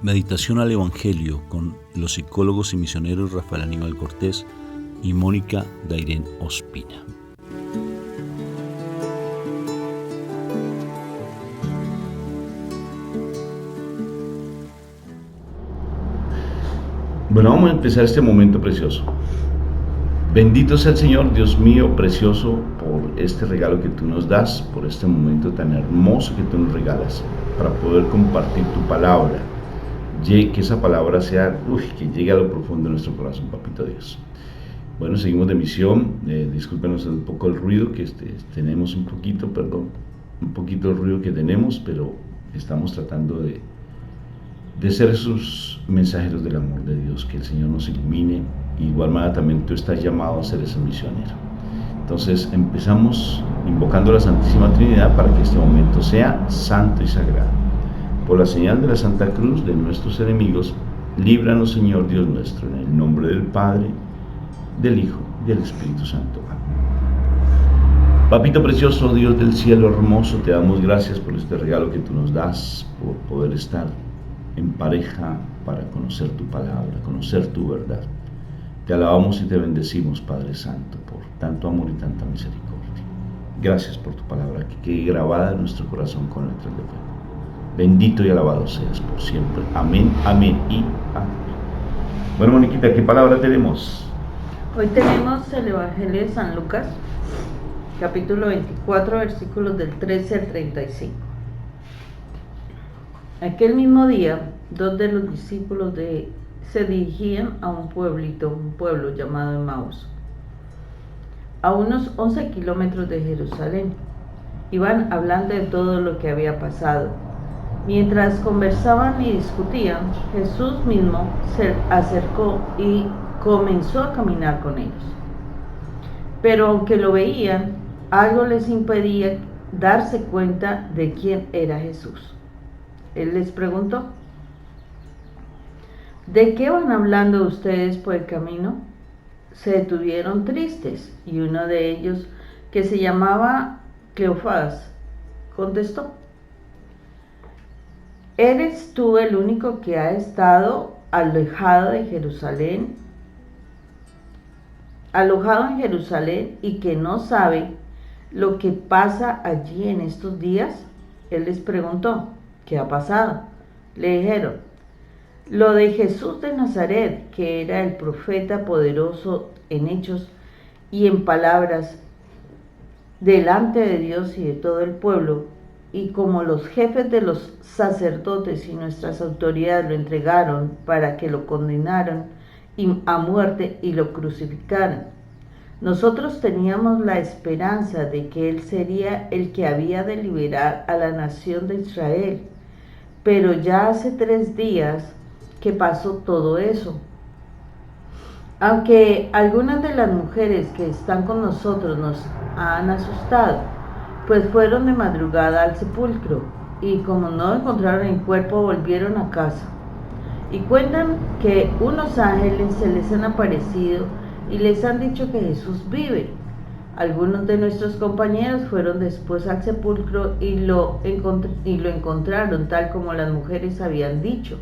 Meditación al Evangelio con los psicólogos y misioneros Rafael Aníbal Cortés y Mónica Dairén Ospina. Bueno, vamos a empezar este momento precioso. Bendito sea el Señor, Dios mío, precioso, por este regalo que tú nos das, por este momento tan hermoso que tú nos regalas, para poder compartir tu palabra. Que esa palabra sea, que llegue a lo profundo de nuestro corazón, papito Dios. Bueno, seguimos de misión. Discúlpenos un poco el ruido que tenemos un poquito el ruido que tenemos, pero estamos tratando de ser esos mensajeros del amor de Dios, que el Señor nos ilumine. Igual manera también tú estás llamado a ser ese misionero. Entonces empezamos invocando a la Santísima Trinidad para que este momento sea santo y sagrado. Por la señal de la Santa Cruz de nuestros enemigos, líbranos, Señor Dios nuestro, en el nombre del Padre, del Hijo y del Espíritu Santo. Amén. Papito precioso, Dios del cielo hermoso, te damos gracias por este regalo que tú nos das, por poder estar en pareja para conocer tu palabra, conocer tu verdad. Te alabamos y te bendecimos, Padre Santo, por tanto amor y tanta misericordia. Gracias por tu palabra que quede grabada en nuestro corazón con letras de fuego. Bendito y alabado seas por siempre. Amén, amén y amén. Bueno, Moniquita, ¿qué palabra tenemos? Hoy tenemos el Evangelio de San Lucas, capítulo 24, versículos del 13 al 35. Aquel mismo día, dos de los discípulos se dirigían a un pueblo llamado Emaús, a unos 11 kilómetros de Jerusalén. Iban hablando de todo lo que había pasado. Mientras conversaban y discutían, Jesús mismo se acercó y comenzó a caminar con ellos. Pero aunque lo veían, algo les impedía darse cuenta de quién era Jesús. Él les preguntó: ¿de qué van hablando ustedes por el camino? Se detuvieron tristes, y uno de ellos, que se llamaba Cleofás, contestó: ¿eres tú el único que ha estado alojado en Jerusalén y que no sabe lo que pasa allí en estos días? Él les preguntó: ¿qué ha pasado? Le dijeron: lo de Jesús de Nazaret, que era el profeta poderoso en hechos y en palabras delante de Dios y de todo el pueblo, y como los jefes de los sacerdotes y nuestras autoridades lo entregaron para que lo condenaran a muerte y lo crucificaran. Nosotros teníamos la esperanza de que Él sería el que había de liberar a la nación de Israel, pero ya hace 3 días que pasó todo eso. Aunque algunas de las mujeres que están con nosotros nos han asustado, pues fueron de madrugada al sepulcro, y como no encontraron el cuerpo, volvieron a casa. Y cuentan que unos ángeles se les han aparecido y les han dicho que Jesús vive. Algunos de nuestros compañeros fueron después al sepulcro y lo encontraron tal como las mujeres habían dicho,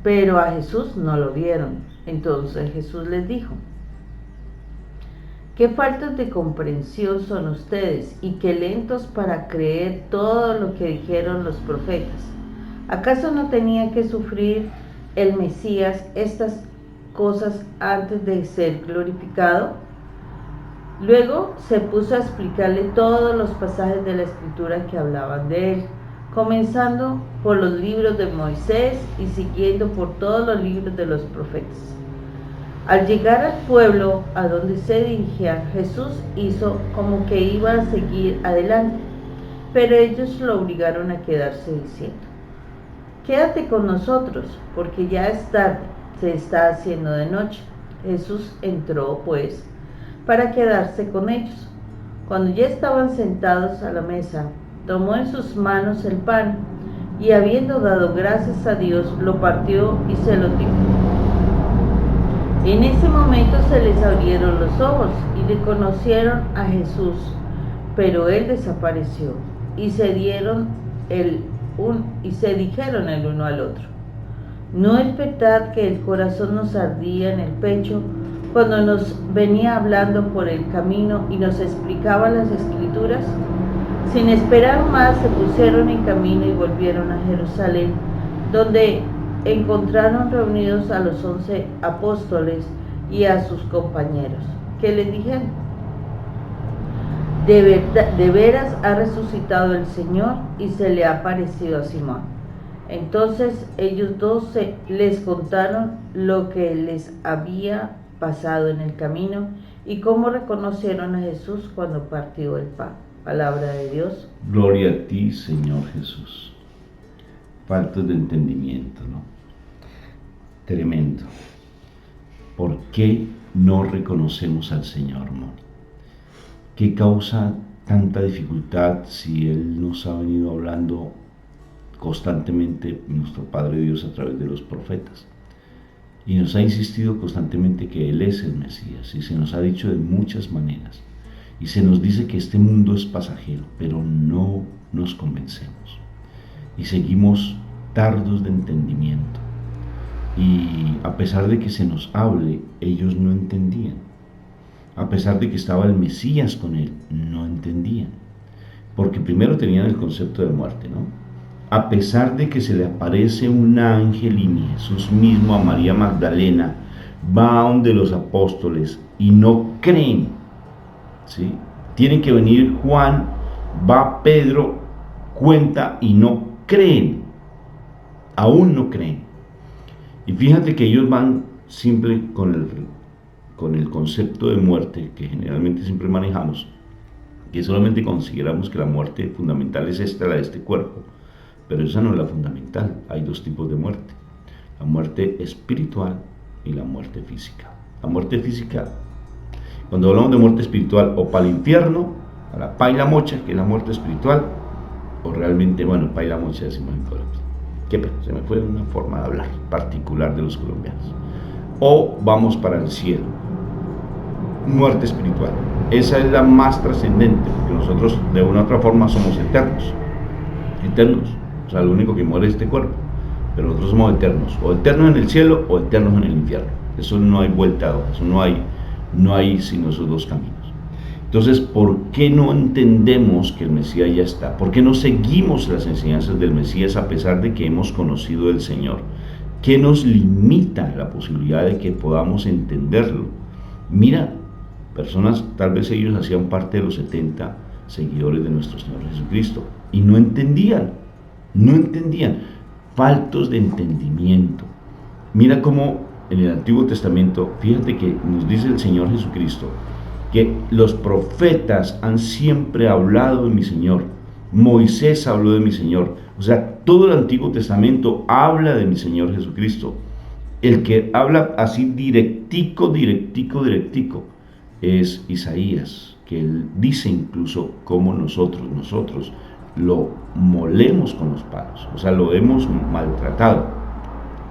pero a Jesús no lo vieron. Entonces Jesús les dijo: qué faltas de comprensión son ustedes, y qué lentos para creer todo lo que dijeron los profetas. ¿Acaso no tenía que sufrir el Mesías estas cosas antes de ser glorificado? Luego se puso a explicarle todos los pasajes de la Escritura que hablaban de él, comenzando por los libros de Moisés y siguiendo por todos los libros de los profetas. Al llegar al pueblo a donde se dirigían, Jesús hizo como que iba a seguir adelante, pero ellos lo obligaron a quedarse diciendo: quédate con nosotros, porque ya es tarde, se está haciendo de noche. Jesús entró, pues, para quedarse con ellos. Cuando ya estaban sentados a la mesa, tomó en sus manos el pan y, habiendo dado gracias a Dios, lo partió y se lo dio. En ese momento se les abrieron los ojos y reconocieron a Jesús, pero él desapareció, y se dieron el dijeron el uno al otro: ¿no es verdad que el corazón nos ardía en el pecho cuando nos venía hablando por el camino y nos explicaba las Escrituras? Sin esperar más, se pusieron en camino y volvieron a Jerusalén, donde encontraron reunidos a los 11 apóstoles y a sus compañeros, que les dijeron: de veras ha resucitado el Señor y se le ha aparecido a Simón. Entonces ellos dos les contaron lo que les había pasado en el camino y cómo reconocieron a Jesús cuando partió el pan. Palabra de Dios. Gloria a ti, Señor Jesús. Falta de entendimiento, ¿no? Tremendo. ¿Por qué no reconocemos al Señor, amor? ¿Qué causa tanta dificultad si Él nos ha venido hablando constantemente, nuestro Padre Dios, a través de los profetas? Y nos ha insistido constantemente que Él es el Mesías, y se nos ha dicho de muchas maneras. Y se nos dice que este mundo es pasajero, pero no nos convencemos. Y seguimos tardos de entendimiento. Y a pesar de que se nos hable, ellos no entendían. A pesar de que estaba el Mesías con él, no entendían. Porque primero tenían el concepto de muerte, ¿no? A pesar de que se le aparece un ángel y Jesús mismo a María Magdalena, va a donde los apóstoles y no creen. ¿Sí? Tiene que venir Juan, va Pedro, cuenta y no creen, aún no creen. Y fíjate que ellos van simple con el concepto de muerte que generalmente siempre manejamos, que solamente consideramos que la muerte fundamental es esta, la de este cuerpo, pero esa no es la fundamental. Hay dos tipos de muerte: la muerte espiritual y la muerte física. La muerte física, cuando hablamos de muerte espiritual, o para el infierno, a la paila mocha, que es la muerte espiritual, o realmente, bueno, paila mocha decimos en Colombia. Qué pena, se me fue una forma de hablar particular de los colombianos. O vamos para el cielo, muerte espiritual. Esa es la más trascendente, porque nosotros de una u otra forma somos eternos. Eternos, o sea, lo único que muere es este cuerpo, pero nosotros somos eternos, o eternos en el cielo o eternos en el infierno. Eso no hay vuelta a hoja, eso no hay sino esos dos caminos. Entonces, ¿por qué no entendemos que el Mesías ya está? ¿Por qué no seguimos las enseñanzas del Mesías a pesar de que hemos conocido al Señor? ¿Qué nos limita la posibilidad de que podamos entenderlo? Mira, personas, tal vez ellos hacían parte de los 70 seguidores de nuestro Señor Jesucristo y no entendían, faltos de entendimiento. Mira cómo en el Antiguo Testamento, fíjate que nos dice el Señor Jesucristo que los profetas han siempre hablado de mi Señor. Moisés habló de mi Señor. O sea, todo el Antiguo Testamento habla de mi Señor Jesucristo. El que habla así directico, es Isaías, que él dice incluso cómo nosotros lo molemos con los palos. O sea, lo hemos maltratado.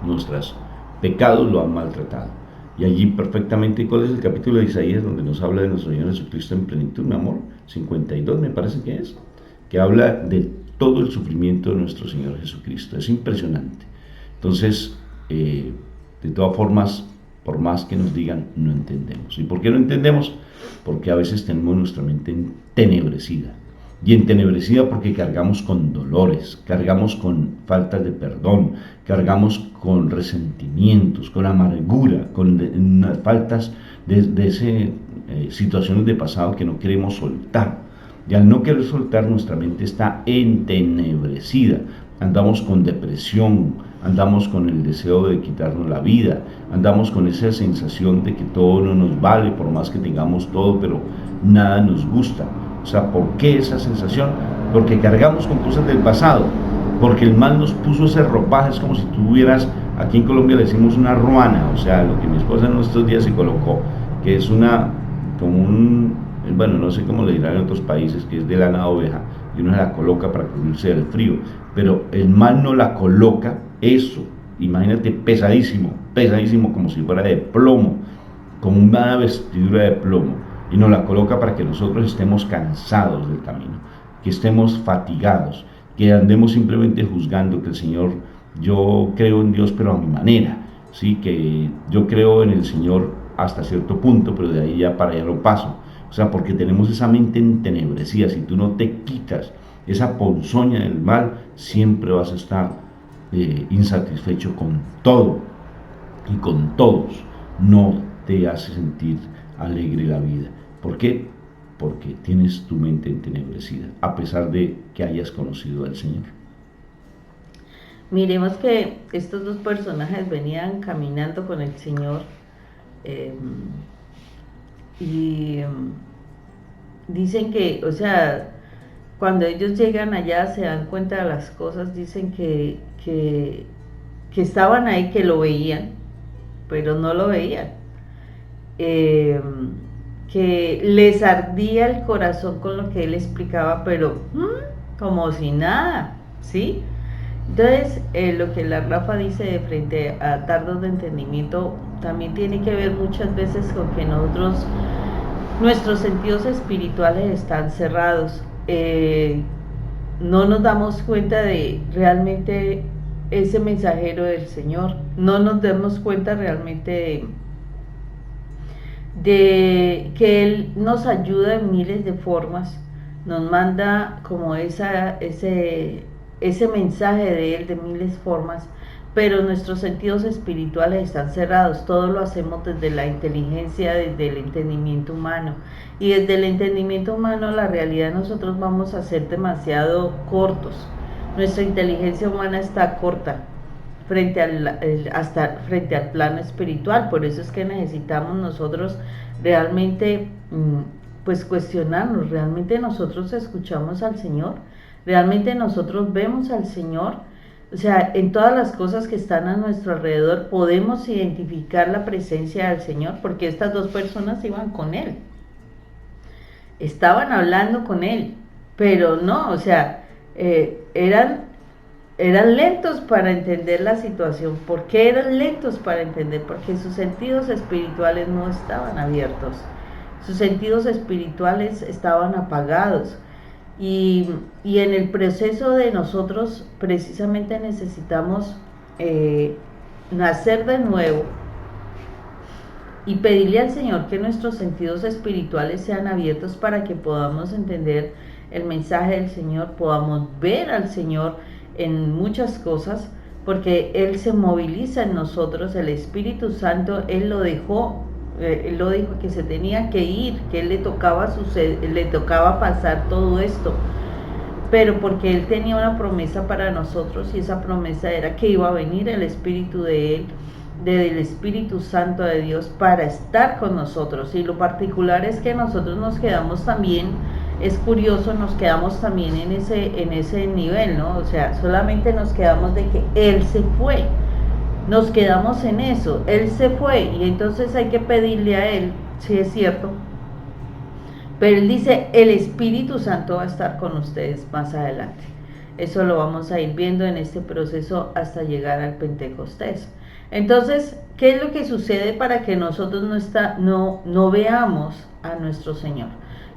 Nuestros pecados lo han maltratado. Y allí perfectamente, ¿cuál es el capítulo de Isaías donde nos habla de nuestro Señor Jesucristo en plenitud, mi amor? 52 me parece que es, que habla de todo el sufrimiento de nuestro Señor Jesucristo. Es impresionante. Entonces, de todas formas, por más que nos digan, no entendemos. ¿Y por qué no entendemos? Porque a veces tenemos nuestra mente entenebrecida. Y entenebrecida porque cargamos con dolores, cargamos con faltas de perdón, cargamos con resentimientos, con amargura, con faltas de situaciones de pasado que no queremos soltar. Y al no querer soltar, nuestra mente está entenebrecida. Andamos con depresión, andamos con el deseo de quitarnos la vida, andamos con esa sensación de que todo no nos vale, por más que tengamos todo, pero nada nos gusta. O sea, ¿por qué esa sensación? Porque cargamos con cosas del pasado, porque el mal nos puso ese ropaje. Es como si tuvieras, aquí en Colombia le decimos una ruana, o sea, lo que mi esposa en estos días se colocó, que es bueno, no sé cómo le dirán en otros países, que es de lana de oveja, y uno se la coloca para cubrirse del frío, pero el mal no la coloca, eso, imagínate, pesadísimo, como si fuera de plomo, como una vestidura de plomo, y nos la coloca para que nosotros estemos cansados del camino, que estemos fatigados, que andemos simplemente juzgando que el Señor, yo creo en Dios pero a mi manera, ¿sí? Que yo creo en el Señor hasta cierto punto, pero de ahí ya para allá lo paso. O sea, porque tenemos esa mente entenebrecida. Si tú no te quitas esa ponzoña del mal, siempre vas a estar insatisfecho con todo y con todos. No te hace sentir alegre la vida. ¿Por qué? Porque tienes tu mente entenebrecida, a pesar de que hayas conocido al Señor. Miremos que estos dos personajes venían caminando con el Señor eh, y dicen que, o sea, cuando ellos llegan allá se dan cuenta de las cosas, dicen que estaban ahí, que lo veían, pero no lo veían. Que les ardía el corazón con lo que él explicaba, pero como si nada, ¿sí? Entonces, lo que la Rafa dice de frente a dardos de entendimiento también tiene que ver muchas veces con que nuestros sentidos espirituales están cerrados. No nos damos cuenta de realmente ese mensajero del Señor, no nos damos cuenta realmente de que Él nos ayuda en miles de formas, nos manda como ese mensaje de Él de miles de formas, pero nuestros sentidos espirituales están cerrados, todo lo hacemos desde la inteligencia, desde el entendimiento humano, y desde el entendimiento humano la realidad nosotros vamos a ser demasiado cortos, nuestra inteligencia humana está corta frente al plano espiritual. Por eso es que necesitamos nosotros realmente pues cuestionarnos, realmente nosotros escuchamos al Señor, realmente nosotros vemos al Señor. O sea, en todas las cosas que están a nuestro alrededor podemos identificar la presencia del Señor, porque estas dos personas iban con Él, estaban hablando con Él, pero no, o sea, eran lentos para entender la situación. ¿Por qué eran lentos para entender? Porque sus sentidos espirituales no estaban abiertos, sus sentidos espirituales estaban apagados. Y en el proceso de nosotros precisamente necesitamos nacer de nuevo y pedirle al Señor que nuestros sentidos espirituales sean abiertos para que podamos entender el mensaje del Señor, podamos ver al Señor en muchas cosas, porque Él se moviliza en nosotros, el Espíritu Santo, Él lo dijo que se tenía que ir, que Él le tocaba pasar todo esto, pero porque Él tenía una promesa para nosotros, y esa promesa era que iba a venir el Espíritu de Él, del Espíritu Santo de Dios, para estar con nosotros. Y lo particular es que nosotros nos quedamos también, es curioso, nos quedamos también en ese nivel, ¿no? O sea, solamente nos quedamos de que Él se fue, nos quedamos en eso, Él se fue, y entonces hay que pedirle a Él, si es cierto, pero Él dice, el Espíritu Santo va a estar con ustedes más adelante. Eso lo vamos a ir viendo en este proceso hasta llegar al Pentecostés. Entonces, ¿qué es lo que sucede para que nosotros no veamos a nuestro Señor?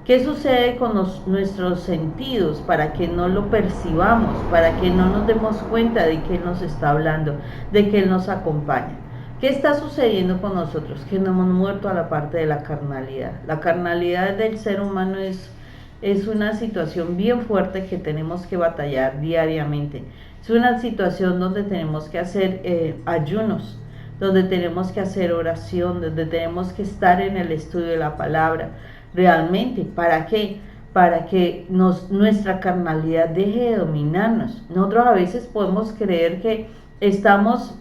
¿Qué sucede con nuestros sentidos para que no lo percibamos, para que no nos demos cuenta de que Él nos está hablando, de que Él nos acompaña? ¿Qué está sucediendo con nosotros? Que no hemos muerto a la parte de la carnalidad. La carnalidad del ser humano es una situación bien fuerte que tenemos que batallar diariamente. Es una situación donde tenemos que hacer ayunos, donde tenemos que hacer oración, donde tenemos que estar en el estudio de la palabra. Realmente, ¿para qué? Para que nuestra carnalidad deje de dominarnos. Nosotros a veces podemos creer que estamos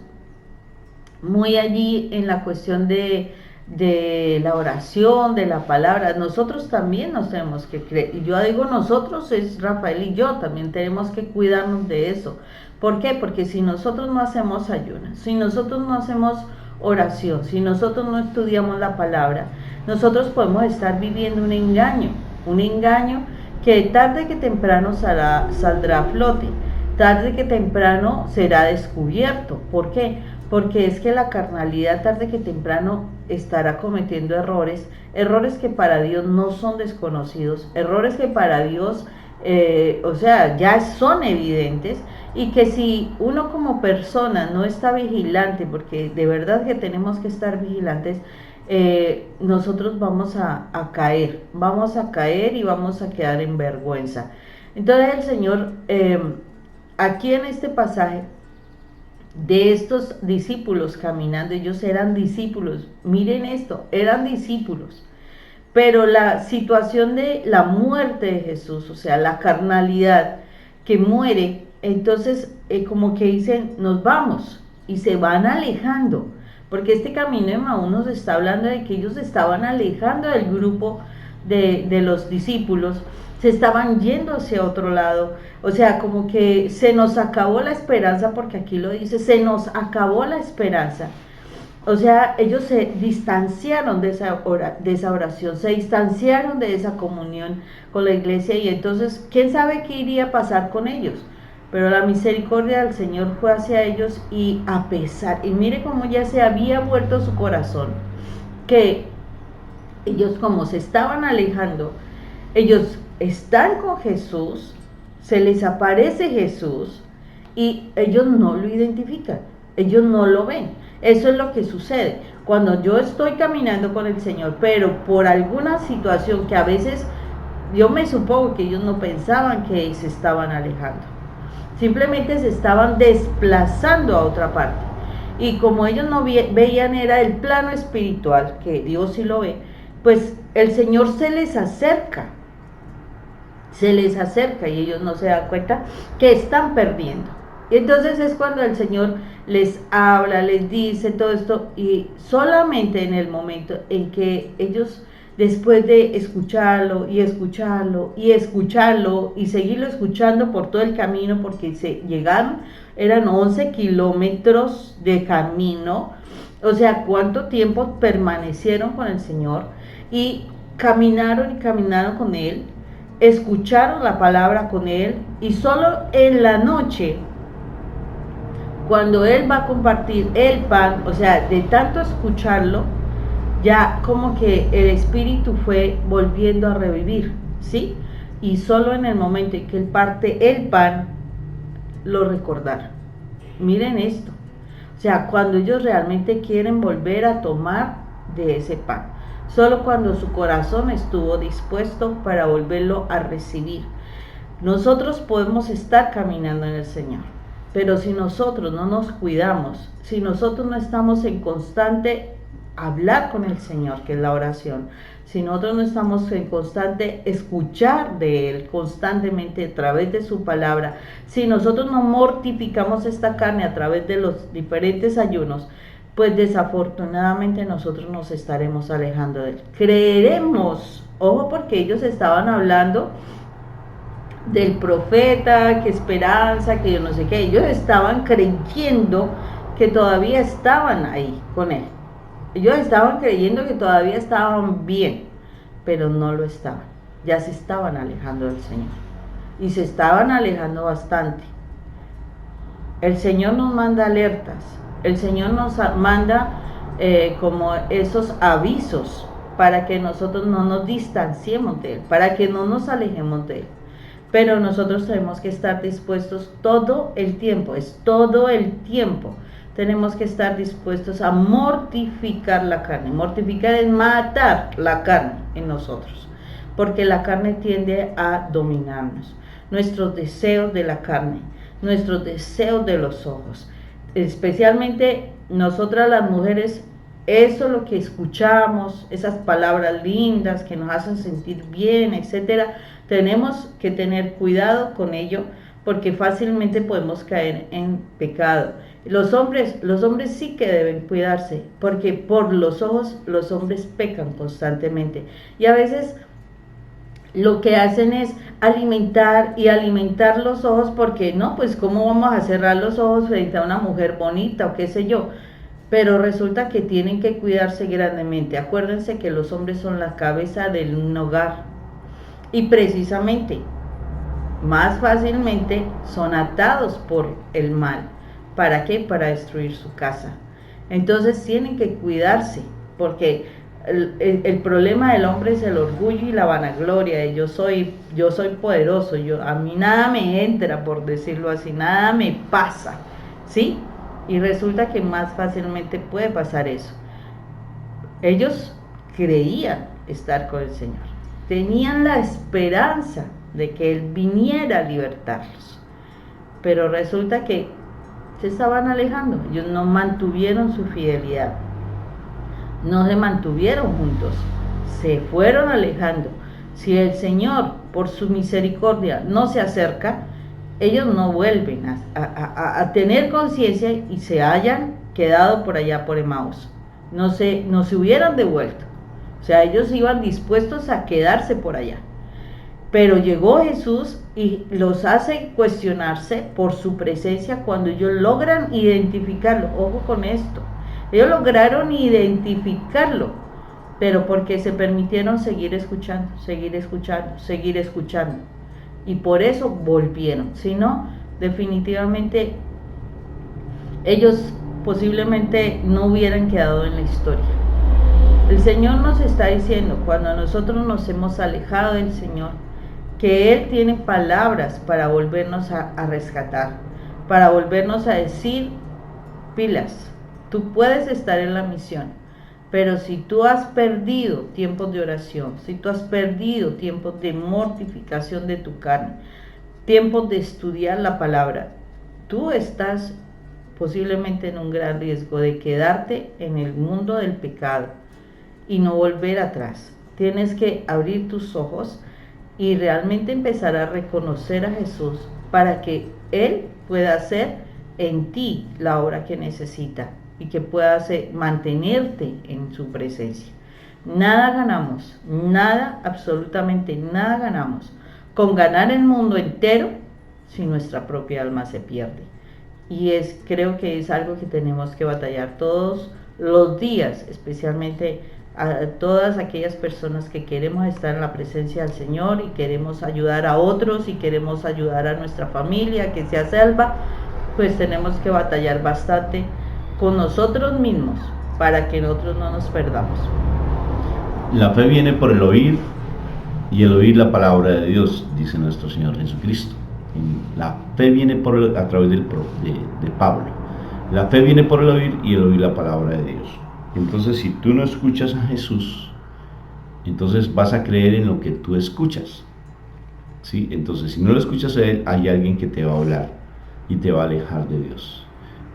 muy allí en la cuestión de la oración, de la palabra. Nosotros también nos tenemos que creer, y yo digo nosotros, es Rafael y yo, también tenemos que cuidarnos de eso. ¿Por qué? Porque si nosotros no hacemos ayuno, si nosotros no hacemos oración, si nosotros no estudiamos la palabra, nosotros podemos estar viviendo un engaño que tarde que temprano saldrá a flote, tarde que temprano será descubierto. ¿Por qué? Porque es que la carnalidad tarde que temprano estará cometiendo errores que para Dios no son desconocidos, errores que para Dios o sea, ya son evidentes, y que si uno como persona no está vigilante, porque de verdad que tenemos que estar vigilantes, nosotros vamos a caer y vamos a quedar en vergüenza. Entonces el Señor, aquí en este pasaje, de estos discípulos caminando, ellos eran discípulos, miren esto, eran discípulos, pero la situación de la muerte de Jesús, o sea, la carnalidad que muere, entonces como que dicen, nos vamos, y se van alejando, porque este camino de Maús nos está hablando de que ellos se estaban alejando del grupo de los discípulos, se estaban yendo hacia otro lado, o sea, como que se nos acabó la esperanza, porque aquí lo dice, se nos acabó la esperanza. O sea, ellos se distanciaron de esa oración, se distanciaron de esa comunión con la iglesia, y entonces, ¿quién sabe qué iría a pasar con ellos? Pero la misericordia del Señor fue hacia ellos, y a pesar, y mire cómo ya se había vuelto su corazón, que ellos, como se estaban alejando, ellos están con Jesús, se les aparece Jesús, y ellos no lo identifican, ellos no lo ven. Eso es lo que sucede cuando yo estoy caminando con el Señor, pero por alguna situación que a veces yo me supongo que ellos no pensaban que se estaban alejando, simplemente se estaban desplazando a otra parte, y como ellos no veían era el plano espiritual, que Dios sí lo ve, pues el Señor se les acerca y ellos no se dan cuenta que están perdiendo. Y entonces es cuando el Señor les habla, les dice todo esto, y solamente en el momento en que ellos, después de escucharlo y escucharlo y escucharlo y seguirlo escuchando por todo el camino, porque se llegaron, eran 11 kilómetros de camino, o sea, cuánto tiempo permanecieron con el Señor, y caminaron con Él, escucharon la palabra con Él, y solo en la noche, cuando Él va a compartir el pan, o sea, de tanto escucharlo, ya como que el espíritu fue volviendo a revivir, ¿sí? Y solo en el momento en que Él parte el pan, lo recordaron. Miren esto, o sea, cuando ellos realmente quieren volver a tomar de ese pan, solo cuando su corazón estuvo dispuesto para volverlo a recibir. Nosotros podemos estar caminando en el Señor, pero si nosotros no nos cuidamos, si nosotros no estamos en constante hablar con el Señor, que es la oración, si nosotros no estamos en constante escuchar de Él constantemente a través de su palabra, si nosotros no mortificamos esta carne a través de los diferentes ayunos, pues desafortunadamente nosotros nos estaremos alejando de Él. Creeremos, ojo, porque ellos estaban hablando del profeta, que esperanza, que yo no sé qué, ellos estaban creyendo que todavía estaban ahí con Él. Ellos estaban creyendo que todavía estaban bien, pero no lo estaban. Ya se estaban alejando del Señor, y se estaban alejando bastante. El Señor nos manda alertas, el Señor nos manda como esos avisos para que nosotros no nos distanciemos de Él, para que no nos alejemos de Él. Pero nosotros tenemos que estar dispuestos todo el tiempo, es todo el tiempo. Tenemos que estar dispuestos a mortificar la carne. Mortificar es matar la carne en nosotros, porque la carne tiende a dominarnos. Nuestros deseos de la carne, nuestros deseos de los ojos, especialmente nosotras las mujeres, eso es lo que escuchamos, esas palabras lindas que nos hacen sentir bien, etcétera. Tenemos que tener cuidado con ello, porque fácilmente podemos caer en pecado. Los hombres sí que deben cuidarse, porque por los ojos los hombres pecan constantemente, y a veces lo que hacen es alimentar los ojos, porque no, pues cómo vamos a cerrar los ojos frente a una mujer bonita o qué sé yo. Pero resulta que tienen que cuidarse grandemente. Acuérdense que los hombres son la cabeza de un hogar, y precisamente más fácilmente son atados por el mal. ¿Para qué? Para destruir su casa. Entonces tienen que cuidarse, porque El problema del hombre es el orgullo y la vanagloria de yo soy poderoso, a mí nada me entra, por decirlo así, nada me pasa, ¿sí? Y resulta que más fácilmente puede pasar eso. Ellos creían estar con el Señor, tenían la esperanza de que Él viniera a libertarlos, pero resulta que se estaban alejando, ellos no mantuvieron su fidelidad, no se mantuvieron juntos, se fueron alejando. Si el Señor, por su misericordia, no se acerca, ellos no vuelven a tener conciencia y se hayan quedado por allá por Emaús. No se hubieran devuelto. O sea, ellos iban dispuestos a quedarse por allá. Pero llegó Jesús y los hace cuestionarse por su presencia cuando ellos logran identificarlo. Ojo con esto. Ellos lograron identificarlo, pero porque se permitieron seguir escuchando. Y por eso volvieron. Si no, definitivamente ellos posiblemente no hubieran quedado en la historia. El Señor nos está diciendo, cuando nosotros nos hemos alejado del Señor, que Él tiene palabras para volvernos a rescatar, para volvernos a decir, pilas, tú puedes estar en la misión, pero si tú has perdido tiempos de oración, si tú has perdido tiempos de mortificación de tu carne, tiempos de estudiar la palabra, tú estás posiblemente en un gran riesgo de quedarte en el mundo del pecado y no volver atrás. Tienes que abrir tus ojos y realmente empezar a reconocer a Jesús para que Él pueda hacer en ti la obra que necesita y que puedas mantenerte en su presencia. Nada ganamos, nada, absolutamente nada ganamos con ganar el mundo entero si nuestra propia alma se pierde. Y creo que es algo que tenemos que batallar todos los días, especialmente a todas aquellas personas que queremos estar en la presencia del Señor y queremos ayudar a otros y queremos ayudar a nuestra familia que sea salva, pues tenemos que batallar bastante con nosotros mismos para que nosotros no nos perdamos. La fe viene por el oír y el oír la palabra de Dios, dice nuestro Señor Jesucristo. La fe viene a través de Pablo. La fe viene por el oír y el oír la palabra de Dios. Entonces, si tú no escuchas a Jesús, entonces vas a creer en lo que tú escuchas, ¿sí? Entonces, si no lo escuchas a Él, hay alguien que te va a hablar y te va a alejar de Dios,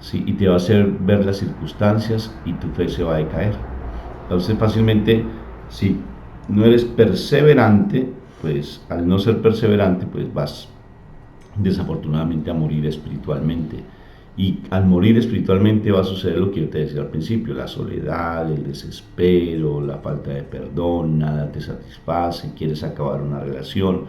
¿sí? Y te va a hacer ver las circunstancias y tu fe se va a decaer. Entonces, fácilmente, si no eres perseverante, pues al no ser perseverante, pues vas desafortunadamente a morir espiritualmente. Y al morir espiritualmente va a suceder lo que yo te decía al principio: la soledad, el desespero, la falta de perdón, nada te satisface, quieres acabar una relación,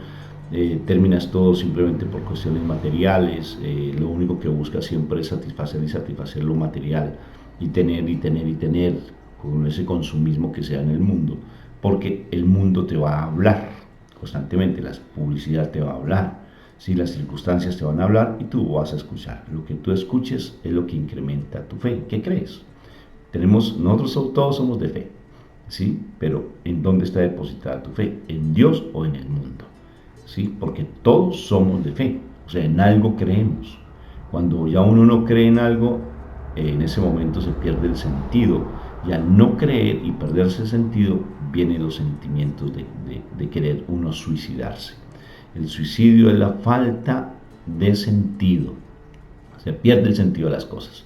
terminas todo simplemente por cuestiones materiales, lo único que buscas siempre es satisfacer lo material y tener con ese consumismo que sea en el mundo, porque el mundo te va a hablar constantemente, la publicidad te va a hablar, si las circunstancias te van a hablar y tú vas a escuchar. Lo que tú escuches es lo que incrementa tu fe. ¿Qué crees? Nosotros todos somos de fe, ¿sí? Pero ¿en dónde está depositada tu fe? ¿En Dios o en el mundo? ¿Sí? Porque todos somos de fe, o sea, en algo creemos. Cuando ya uno no cree en algo, en ese momento se pierde el sentido, y al no creer y perderse el sentido, vienen los sentimientos de querer uno suicidarse. El suicidio es la falta de sentido. Se pierde el sentido de las cosas.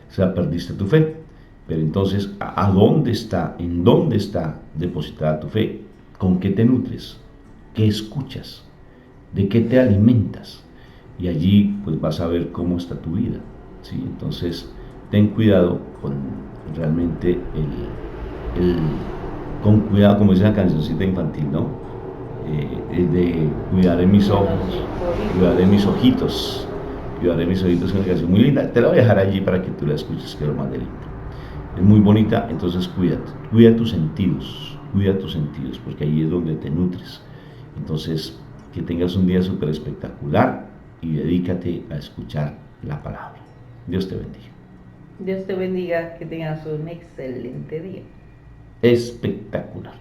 O sea, perdiste tu fe. Pero entonces, ¿en dónde está depositada tu fe? ¿Con qué te nutres? ¿Qué escuchas? ¿De qué te alimentas? Y allí pues vas a ver cómo está tu vida, ¿sí? Entonces, ten cuidado con realmente con cuidado, como dice la cancioncita infantil, ¿no? De cuidaré mis ojos, cuidaré mis ojitos, es una canción muy linda. Te la voy a dejar allí para que tú la escuches, que es lo más de linda. Es muy bonita. Entonces cuida tus sentidos, porque ahí es donde te nutres. Entonces, que tengas un día súper espectacular y dedícate a escuchar la palabra. Dios te bendiga. Dios te bendiga, que tengas un excelente día. espectacular.